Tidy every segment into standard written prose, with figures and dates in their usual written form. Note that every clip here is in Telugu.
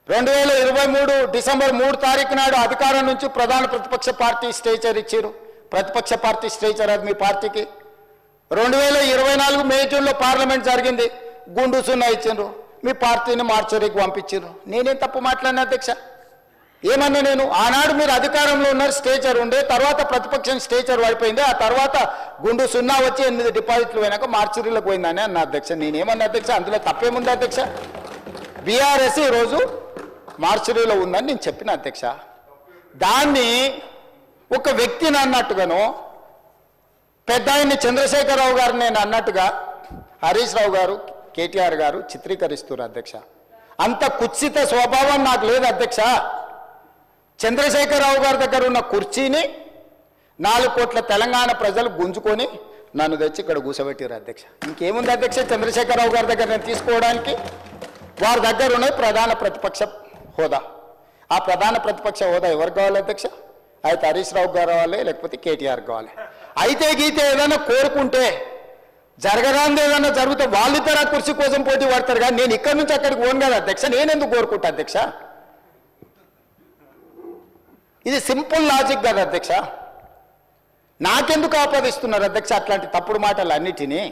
2023 డిసెంబర్ 3 తారీఖు నాడు అధికారం నుంచి ప్రధాన ప్రతిపక్ష పార్టీ స్టేచర్ ఇచ్చారు. ప్రతిపక్ష పార్టీ స్టేచర్ అది మీ పార్టీకి. 2024 మే జూన్లో పార్లమెంట్ జరిగింది, గుండు సున్నా ఇచ్చిండ్రు, మీ పార్టీని మార్చరీకి పంపించారు. నేనేం తప్పు మాట్లాడినా అధ్యక్ష? ఏమన్నా నేను? ఆనాడు మీరు అధికారంలో ఉన్నారు, స్టేచర్ ఉండే, తర్వాత ప్రతిపక్షం స్టేచర్ పడిపోయింది, ఆ తర్వాత గుండు సున్నా వచ్చి 8 డిపాజిట్లు పోయినాక మార్చరీలకు పోయిందని అన్న అధ్యక్ష. నేనేమన్నా అధ్యక్ష? అందులో తప్పేముంది అధ్యక్ష? బీఆర్ఎస్ ఈరోజు మార్చరీలో ఉందని నేను చెప్పిన అధ్యక్ష. దాన్ని ఒక వ్యక్తిని అన్నట్టుగాను, పెద్ద ఆయన్ని చంద్రశేఖరరావు గారు నేను అన్నట్టుగా హరీష్ రావు గారు, కేటీఆర్ గారు చిత్రీకరిస్తున్నారు అధ్యక్ష. అంత కుత్సిత స్వభావం నాకు లేదు అధ్యక్ష. చంద్రశేఖరరావు గారి దగ్గర ఉన్న కుర్చీని 4 కోట్ల తెలంగాణ ప్రజలు గుంజుకొని నన్ను తెచ్చి ఇక్కడ కూర్చోబెట్టారు అధ్యక్ష. ఇంకేముంది అధ్యక్ష చంద్రశేఖరరావు గారి దగ్గర నేను తీసుకోవడానికి? వారి దగ్గర ఉన్నది ప్రధాన ప్రతిపక్ష హోదా. ఆ ప్రధాన ప్రతిపక్ష హోదా ఎవరికి కావాలి అధ్యక్ష? అయితే హరీష్ రావు గారు కావాలి, లేకపోతే కేటీఆర్ కావాలి. అయితే గీతే ఏదైనా కోరుకుంటే జరగరాంది ఏదైనా జరిగితే వాళ్ళిద్దరు ఆ కుర్చీ కోసం పోటీ పడతారు. కానీ నేను ఇక్కడి నుంచి అక్కడికి పోను కదా అధ్యక్ష. నేనెందుకు కోరుకుంటా అధ్యక్ష? ఇది సింపుల్ లాజిక్ కదా అధ్యక్ష. నాకెందుకు ఆపాదిస్తున్నారు అధ్యక్ష అట్లాంటి తప్పుడు మాటలు అన్నిటినీ?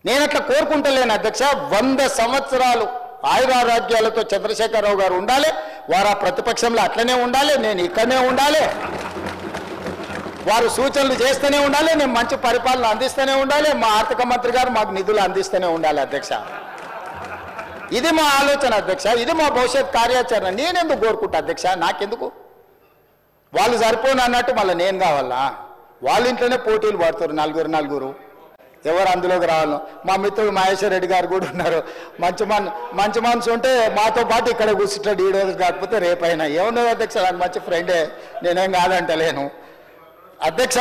నేను అట్లా కోరుకుంటలేను అధ్యక్ష. 100 సంవత్సరాలు ఆయురారోగ్యాలతో చంద్రశేఖరరావు గారు ఉండాలి, వారు ఆ ప్రతిపక్షంలో అట్లనే ఉండాలి, నేను ఇక్కడనే ఉండాలి, వారు సూచనలు చేస్తూనే ఉండాలి, నేను మంచి పరిపాలన అందిస్తూనే ఉండాలి, మా ఆర్థిక మంత్రి గారు మాకు నిధులు అందిస్తూనే ఉండాలి అధ్యక్ష. ఇది మా ఆలోచన అధ్యక్ష, ఇది మా భవిష్యత్ కార్యాచరణ. నేనెందుకు కోరుకుంటా అధ్యక్ష? నాకెందుకు? వాళ్ళు సరిపోను అన్నట్టు మళ్ళీ నేను కావాలా? వాళ్ళ ఇంట్లోనే పోటీలు పడుతారు నలుగురు, ఎవరు అందులోకి రావాలను. మా మిత్రుడు మహేశ్వర్ రెడ్డి గారు కూడా ఉన్నారు. మంచి మనసు ఉంటే మాతో పాటు ఇక్కడ కూర్చుంటాడు, ఈ రోజు కాకపోతే రేపైనా. ఏమున్నది అధ్యక్ష, నాకు మంచి ఫ్రెండే, నేనేం కాదంటలేను అధ్యక్ష.